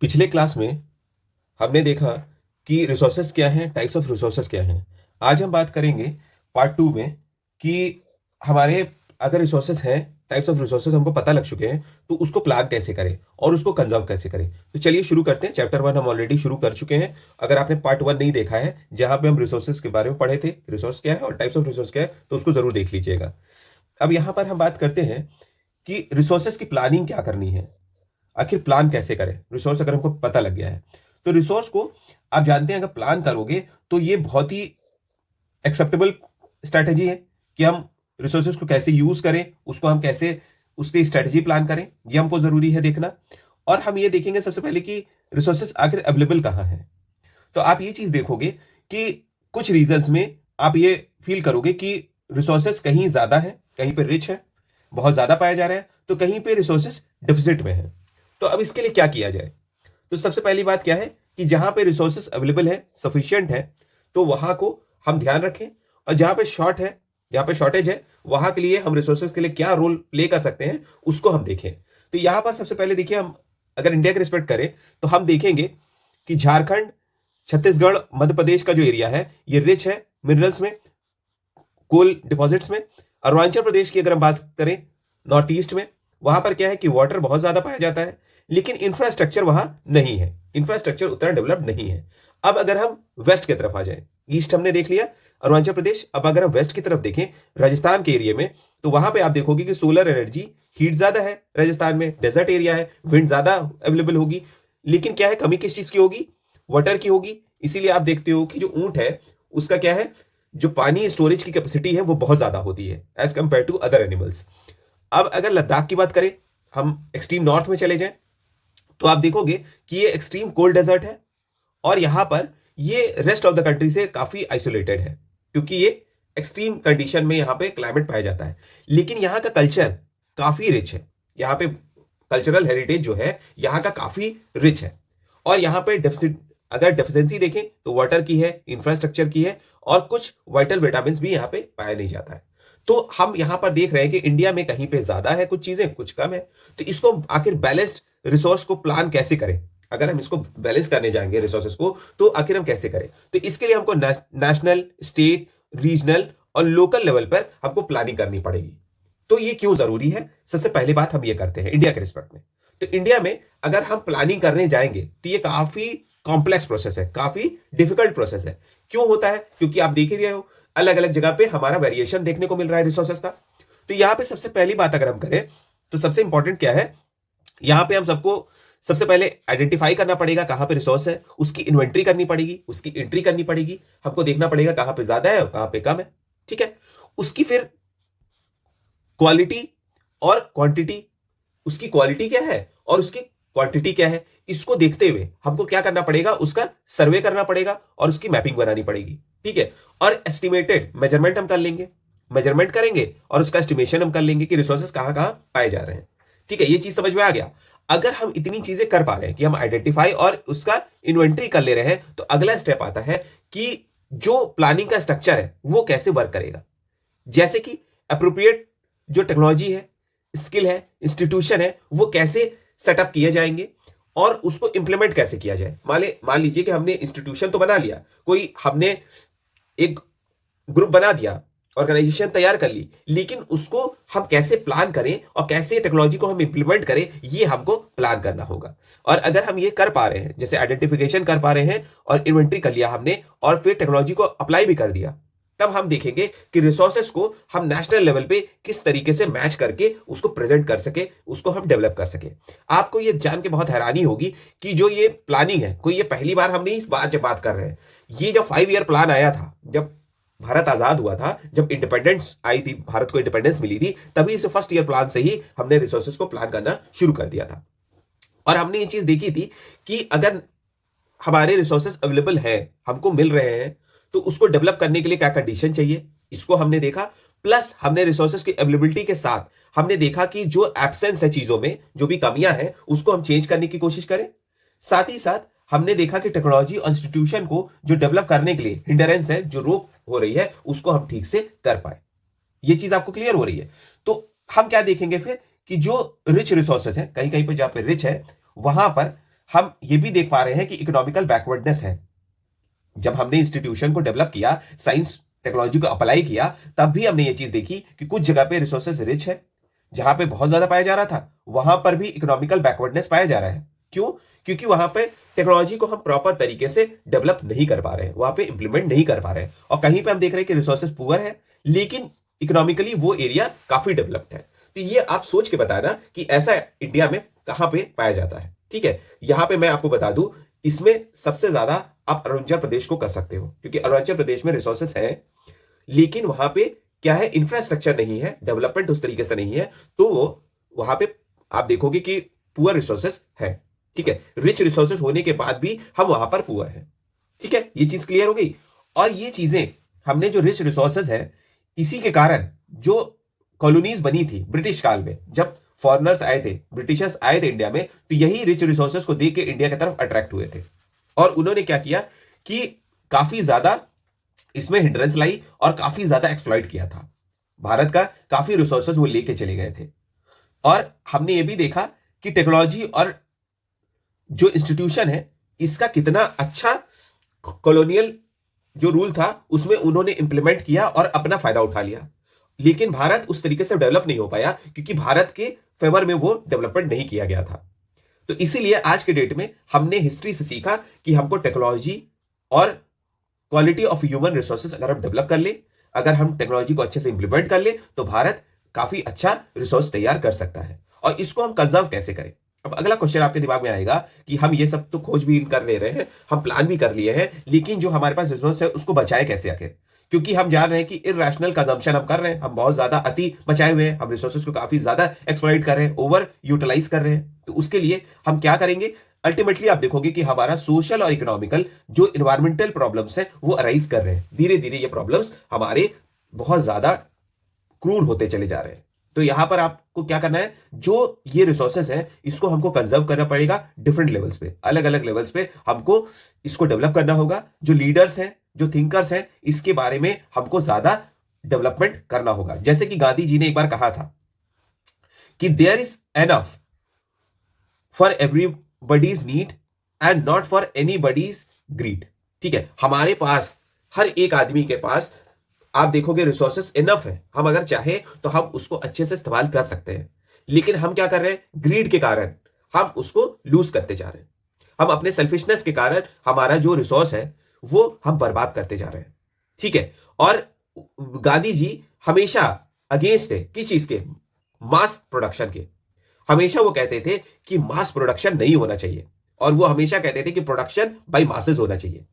पिछले क्लास में हमने देखा कि रिसोर्सेस क्या हैं, टाइप्स ऑफ रिसोर्सेस क्या हैं। आज हम बात करेंगे पार्ट 2 में कि हमारे अगर रिसोर्सेस हैं, टाइप्स ऑफ रिसोर्सेस हमको पता लग चुके हैं, तो उसको प्लान कैसे करें और उसको कंजर्व कैसे करें। तो चलिए शुरू करते हैं। चैप्टर 1 हम ऑलरेडी शुरू कर चुके हैं। अगर आपने पार्ट 1 नहीं देखा है, जहां पे हम रिसोर्सेस के बारे में पढ़े थे, रिसोर्स क्या है और टाइप्स ऑफ रिसोर्स क्या है, तो उसको जरूर देख लीजिएगा। अब यहां पर हम बात करते हैं कि रिसोर्सेस की प्लानिंग क्या करनी है। आखिर प्लान कैसे करें। रिसोर्स अगर हमको पता लग गया है, तो रिसोर्स को आप जानते हैं अगर प्लान करोगे तो ये बहुत ही एक्सेप्टेबल स्ट्रैटेजी है कि हम रिसोर्सेज को कैसे यूज करें, उसको हम कैसे उसकी स्ट्रैटेजी प्लान करें, ये हमको जरूरी है देखना। और हम ये देखेंगे सबसे पहले कि रिसोर्सेज आखिर अवेलेबल कहाँ है। तो आप ये चीज देखोगे कि कुछ रीजंस में आप ये फील करोगे कि रिसोर्सेज कहीं ज्यादा है, कहीं पे रिच है, बहुत ज्यादा पाया जा रहा है, तो कहीं पे रिसोर्सेज डिफिसिट में है। तो अब इसके लिए क्या किया जाए। तो सबसे पहली बात क्या है कि जहां पे रिसोर्सेस अवेलेबल है, सफिशिएंट है, तो वहां को हम ध्यान रखें। और जहां पे शॉर्ट है, जहां पे शॉर्टेज है, वहां के लिए हम रिसोर्सेस के लिए क्या रोल प्ले कर सकते हैं, उसको हम देखें। तो यहां पर सबसे पहले देखिए, हम अगर इंडिया की रिस्पेक्ट करें तो हम देखेंगे कि झारखंड, छत्तीसगढ़, मध्य प्रदेश का जो एरिया है ये रिच है मिनरल्स में, कोल डिपॉजिट्स में। अरुणाचल प्रदेश की अगर हम बात करें नॉर्थ ईस्ट में, वहां पर क्या है कि वाटर बहुत ज्यादा पाया जाता है, लेकिन इंफ्रास्ट्रक्चर वहां नहीं है, इंफ्रास्ट्रक्चर उतना डेवलप नहीं है। अब अगर हम वेस्ट की तरफ आ जाएं, ईस्ट हमने देख लिया अरुणाचल प्रदेश, अब अगर हम वेस्ट की तरफ देखें राजस्थान के एरिया में, तो वहां पे आप देखोगे कि सोलर एनर्जी, हीट ज्यादा है राजस्थान में, डेजर्ट एरिया है, विंड ज्यादा अवेलेबल होगी, लेकिन क्या है कमी किस चीज की होगी, वाटर की होगी। इसीलिए आप देखते हो कि जो ऊंट है उसका क्या है, जो पानी स्टोरेज की कैपेसिटी है वो बहुत ज्यादा होती है as compared to other animals. अब अगर लद्दाख की बात करें, हम एक्सट्रीम नॉर्थ में चले जाएं, तो आप देखोगे कि ये एक्सट्रीम कोल्ड डेजर्ट है और यहां पर ये रेस्ट ऑफ द कंट्री से काफी आइसोलेटेड है, क्योंकि ये एक्सट्रीम कंडीशन में यहां पे क्लाइमेट पाया जाता है। लेकिन यहां का कल्चर काफी रिच है, यहां पे कल्चरल हेरिटेज जो है यहां का काफी रिच है। और यहां पे डेफिसिट, अगर डेफिशिएंसी देखें तो वाटर की है, इंफ्रास्ट्रक्चर की है, और कुछ वाइटल विटामिन भी यहां पे पाया नहीं जाता है। तो हम यहां पर देख रहे हैं कि इंडिया में कहीं पे ज्यादा है कुछ चीजें, कुछ कम है। तो इसको आखिर बैलेंस्ड रिसोर्स को प्लान कैसे करें, अगर हम इसको बैलेंस करने जाएंगे रिसोर्सेस को, तो आखिर हम कैसे करें। तो इसके लिए हमको नेशनल, स्टेट, रीजनल और लोकल लेवल पर हमको प्लानिंग करनी पड़ेगी। तो ये क्यों जरूरी है, सबसे पहली बात हम ये करते हैं इंडिया के रिस्पेक्ट में। तो इंडिया में अगर हम प्लानिंग करने जाएंगे तो ये काफी कॉम्प्लेक्स प्रोसेस है, काफी डिफिकल्ट प्रोसेस है। क्यों होता है, क्योंकि आप देख ही रहे हो अलग अलग जगह पे हमारा वेरिएशन देखने को मिल रहा है रिसोर्सेस का। तो यहां पे सबसे पहली बात अगर हम करें, तो सबसे इंपॉर्टेंट क्या है, यहां पे हम सबको सबसे पहले आइडेंटिफाई करना पड़ेगा कहां पे रिसोर्स है, उसकी इन्वेंट्री करनी पड़ेगी, उसकी एंट्री करनी पड़ेगी। हमको देखना पड़ेगा कहां पे ज्यादा है और कहां पे कम है। ठीक है, उसकी फिर क्वालिटी और क्वांटिटी, उसकी क्वालिटी क्या है और उसकी क्वांटिटी क्या है, इसको देखते हुए हमको क्या करना पड़ेगा, उसका सर्वे करना पड़ेगा और उसकी मैपिंग बनानी पड़ेगी। ठीक है, और एस्टिमेटेड मेजरमेंट हम कर लेंगे, मेजरमेंट करेंगे और उसका एस्टिमेशन हम कर लेंगे कि रिसोर्सेज कहां कहां पाए जा रहे हैं। ठीक है, ये चीज समझ में आ गया। अगर हम इतनी चीजें कर पा रहे हैं कि हम आइडेंटिफाई और उसका इन्वेंट्री कर ले रहे हैं, तो अगला स्टेप आता है कि जो प्लानिंग का स्ट्रक्चर है वो कैसे वर्क करेगा। जैसे कि अप्रोप्रिएट जो टेक्नोलॉजी है, स्किल है, इंस्टीट्यूशन है, वो कैसे सेटअप किए जाएंगे और उसको इंप्लीमेंट कैसे किया जाए। मान लीजिए कि हमने इंस्टीट्यूशन तो बना लिया, कोई हमने एक ग्रुप बना दिया, ऑर्गेनाइजेशन तैयार कर ली, लेकिन उसको हम कैसे प्लान करें और कैसे टेक्नोलॉजी को हम इंप्लीमेंट करें, ये हमको प्लान करना होगा। और अगर हम ये कर पा रहे हैं, जैसे आइडेंटिफिकेशन कर पा रहे हैं और इन्वेंट्री कर लिया हमने और फिर टेक्नोलॉजी को अप्लाई भी कर दिया, तब हम देखेंगे कि रिसोर्सेस को हम नेशनल लेवल पे किस तरीके से मैच करके उसको प्रेजेंट कर सके, उसको हम डेवलप कर सके। आपको ये जान के बहुत हैरानी होगी कि जो ये प्लानिंग है, कोई ये पहली बार हम नहीं इस बात कर रहे हैं। ये जब 5 ईयर प्लान आया था, जब भारत आजाद हुआ था, जब इंडिपेंडेंस आई थी, भारत को इंडिपेंडेंस मिली थी, तभी इस फर्स्ट ईयर प्लान से ही हमने रिसोर्सेस को प्लान करना शुरू कर दिया था। और हमने ये चीज देखी थी कि अगर हमारे रिसोर्सेस अवेलेबल है, हमको मिल रहे हैं, तो उसको डेवलप करने के लिए क्या कंडीशन चाहिए, इसको हमने देखा। प्लस हमने रिसोर्सेस की अवेलेबिलिटी के साथ हमने देखा कि जो एब्सेंस है चीजों में, जो भी कमियां हैं, उसको हम चेंज करने की कोशिश करें। साथ ही साथ हमने देखा कि टेक्नोलॉजी और इंस्टीट्यूशन को जो डेवलप करने के लिए हिंडरेंस है, जो रोक हो रही है, उसको हम ठीक से कर पाए। ये चीज आपको क्लियर हो रही है। तो हम क्या देखेंगे फिर कि जो रिच रिसोर्सेस हैं, कहीं कहीं पर जहां पे रिच है, वहां पर हम ये भी देख पा रहे हैं कि इकोनॉमिकल बैकवर्डनेस है। जब हमने इंस्टीट्यूशन को डेवलप किया, साइंस टेक्नोलॉजी को अप्लाई किया, तब भी हमने ये चीज देखी कि कुछ जगह पे रिसोर्सेज रिच है, जहां पे बहुत ज्यादा पाया जा रहा था, वहां पर भी इकोनॉमिकल बैकवर्डनेस पाया जा रहा है। क्यों? क्योंकि वहां पे टेक्नोलॉजी को हम प्रॉपर तरीके से डेवलप नहीं कर पा रहे हैं, वहां पे इंप्लीमेंट नहीं कर पा रहे हैं, और कहीं पे हम देख रहे हैं कि रिसोर्सेज पुअर है, लेकिन इकोनॉमिकली वो एरिया काफी डेवलप्ड है। तो ये आप सोच के बताना कि ऐसा इंडिया में कहां पे पाया जाता है। ठीक है, यहां पे मैं आपको बता दूं, इसमें सबसे ज्यादा आप अरुणाचल प्रदेश को कर सकते हो, क्योंकि अरुणाचल प्रदेश में रिसोर्सेस है, लेकिन वहां पे क्या है, इंफ्रास्ट्रक्चर नहीं है, डेवलपमेंट उस तरीके से नहीं है, तो वो वहां पे आप देखोगे कि पुअर रिसोर्सेस है। ठीक है, रिच रिसोर्सेस होने के बाद भी हम वहां पर पुअर है। ठीक है, ये चीज क्लियर हो गई। और ये चीजें हमने जो रिच रिसोर्सेस है, इसी के कारण जो कॉलोनीज बनी थी ब्रिटिश काल में, जब फॉरेनर्स आए थे, ब्रिटिशर्स आए थे इंडिया में, तो यही रिच रिसोर्सेस को देख के इंडिया की तरफ अट्रैक्ट हुए थे, और उन्होंने क्या किया कि काफी ज्यादा इसमें हिंड्रेंस लाई और काफी ज्यादा एक्सप्लॉइट किया था। भारत का काफी रिसोर्सेस वो लेके चले गए थे। और हमने ये भी देखा कि टेक्नोलॉजी और जो इंस्टीट्यूशन है, इसका कितना अच्छा कॉलोनियल जो रूल था उसमें उन्होंने इंप्लीमेंट किया और अपना फायदा उठा लिया। लेकिन भारत उस तरीके से डेवलप नहीं हो पाया, क्योंकि भारत के फेवर में वो डेवलपमेंट नहीं किया गया था। तो इसीलिए आज के डेट में हमने हिस्ट्री से सीखा कि हमको टेक्नोलॉजी और क्वालिटी ऑफ ह्यूमन रिसोर्सेज अगर हम डेवलप कर ले, अगर हम टेक्नोलॉजी को अच्छे से इंप्लीमेंट कर ले, तो भारत काफी अच्छा रिसोर्स तैयार कर सकता है। और इसको हम कंजर्व कैसे करें? अब अगला क्वेश्चन आपके दिमाग में आएगा कि हम ये सब तो खोज भी कर ले रहे हैं, हम प्लान भी कर लिए हैं, लेकिन जो हमारे पास रिसोर्स है उसको बचाए कैसे आखिर? क्योंकि हम जान रहे हैं कि इरैशनल कंजम्पशन हम कर रहे हैं, हम बहुत ज्यादा अति बचाए हुए हैं, हम रिसोर्सेज को काफी ज्यादा एक्सप्लॉइट कर रहे हैं, ओवर यूटिलाइज कर रहे हैं। तो उसके लिए हम क्या करेंगे? अल्टीमेटली आप देखोगे कि हमारा सोशल और इकोनॉमिकल जो इन्वायरमेंटल प्रॉब्लम्स हैं वो अराइज कर रहे हैं। धीरे धीरे ये प्रॉब्लम्स हमारे बहुत ज्यादा क्रूर होते चले जा रहे हैं। तो यहां पर आपको क्या करना है, जो ये रिसोर्सेस हैं इसको हमको कंजर्व करना पड़ेगा डिफरेंट लेवल्स पे, अलग अलग लेवल्स पे हमको इसको डेवलप करना होगा। जो लीडर्स हैं, जो थिंकर्स हैं, इसके बारे में हमको ज्यादा डेवलपमेंट करना होगा। जैसे कि गांधी जी ने एक बार कहा था कि there is enough for everybody's need and not for anybody's greed. ठीक है, हमारे पास, हर एक आदमी के पास आप देखोगे रिसोर्सेस इनफ है, हम अगर चाहे तो हम उसको अच्छे से इस्तेमाल कर सकते हैं। लेकिन हम क्या कर रहे हैं? ग्रीड के कारण हम उसको लूज करते जा रहे हैं, हम अपने सेल्फिशनेस के कारण हमारा जो रिसोर्स है वो हम बर्बाद करते जा रहे हैं। ठीक है, और गांधी जी हमेशा अगेंस्ट थे किस चीज के? मास प्रोडक्शन के। हमेशा वो कहते थे कि मास प्रोडक्शन नहीं होना चाहिए, और वो हमेशा कहते थे कि प्रोडक्शन बाय मासेस होना चाहिए।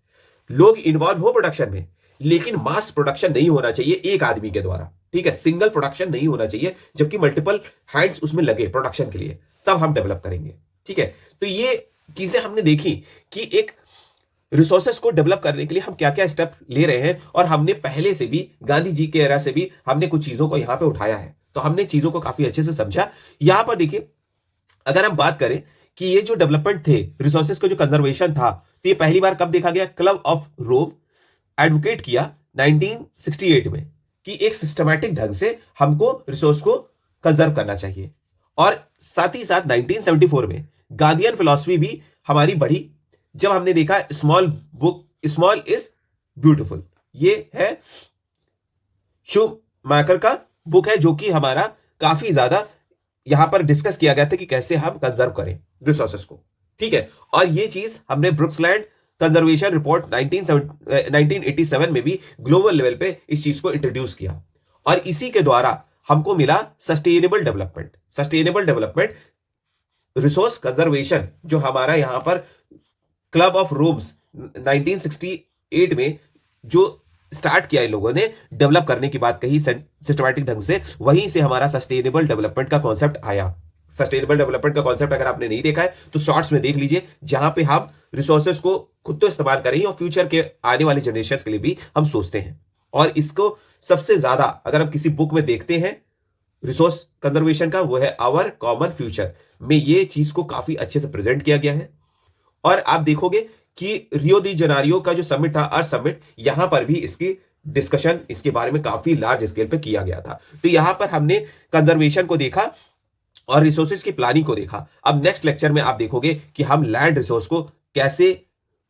लोग इन्वॉल्व हो प्रोडक्शन में, लेकिन मास प्रोडक्शन नहीं होना चाहिए एक आदमी के द्वारा। ठीक है, सिंगल प्रोडक्शन नहीं होना चाहिए, जबकि मल्टीपल हैंड्स उसमें लगे प्रोडक्शन के लिए, तब हम डेवलप करेंगे। ठीक है, तो ये चीजें हमने देखी कि एक रिसोर्सेस को डेवलप करने के लिए हम क्या क्या स्टेप ले रहे हैं, और हमने पहले से भी गांधी जी के एरा से भी हमने कुछ चीजों को यहां पे उठाया है, तो हमने चीजों को काफी अच्छे से समझा। यहां पर देखिए, अगर हम बात करें कि ये जो डेवलपमेंट थे, रिसोर्सेस का जो कंजर्वेशन था, तो ये पहली बार कब देखा गया? क्लब ऑफ रोम एडवोकेट किया 1968 में कि एक सिस्टमैटिक ढंग से हमको रिसोर्स को कंजर्व करना चाहिए। और साथ ही साथ 1974 में गांधीयन फिलॉसफी भी हमारी बढ़ी, जब हमने देखा small book, small is beautiful. ये है शूमाकर का बुक है, जो कि हमारा काफी ज्यादा यहां पर डिस्कस किया गया था कि कैसे हम कंजर्व करें रिसोर्सेस को। ठीक है, और ये चीज हमने ब्रुक्सलैंड कंजर्वेशन रिपोर्ट 1987 में भी ग्लोबल लेवल पे इस चीज को इंट्रोड्यूस किया, और इसी के द्वारा हमको मिला sustainable development. Sustainable development, resource conservation, जो हमारा यहां पर क्लब ऑफ रोम्स 1968 में जो स्टार्ट किया इन लोगों ने, डेवलप करने की बात कही सिस्टमैटिक ढंग से, वहीं से हमारा सस्टेनेबल डेवलपमेंट का कॉन्सेप्ट आया। सस्टेनेबल डेवलपमेंट का कॉन्सेप्ट अगर आपने नहीं देखा है तो शॉर्ट्स में देख लीजिए, जहां पे हम रिसोर्सेज को खुद तो इस्तेमाल करें और फ्यूचर के आने वाली जनरेशन के लिए भी हम सोचते हैं। और इसको सबसे ज्यादा अगर हम किसी बुक में देखते हैं रिसोर्स कंजर्वेशन का, वो है आवर कॉमन फ्यूचर में, ये चीज को काफी अच्छे से प्रेजेंट किया गया है। और आप देखोगे कि रियो दी जनेरियो का जो समिट था, अर्थ समिट, यहां पर भी इसकी डिस्कशन, इसके बारे में काफी लार्ज स्केल पे किया गया था। तो यहां पर हमने कंजर्वेशन को देखा, और रिसोर्सेज की प्लानिंग को देखा। अब नेक्स्ट लेक्चर में आप देखोगे कि हम लैंड रिसोर्स को कैसे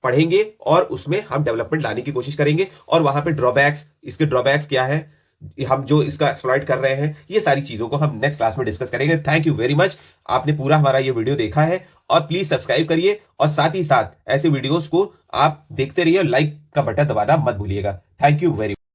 पढ़ेंगे और उसमें हम डेवलपमेंट लाने की कोशिश करेंगे और वहां पे ड्रॉबैक्स, इसके ड्रॉबैक्स क्या है, हम जो इसका एक्सप्लॉइट कर रहे हैं, ये सारी चीजों को हम नेक्स्ट क्लास में डिस्कस करेंगे। थैंक यू वेरी मच, आपने पूरा हमारा ये वीडियो देखा है और प्लीज सब्सक्राइब करिए और साथ ही साथ ऐसे वीडियोस को आप देखते रहिए, लाइक का बटन दबाना मत भूलिएगा। Thank you very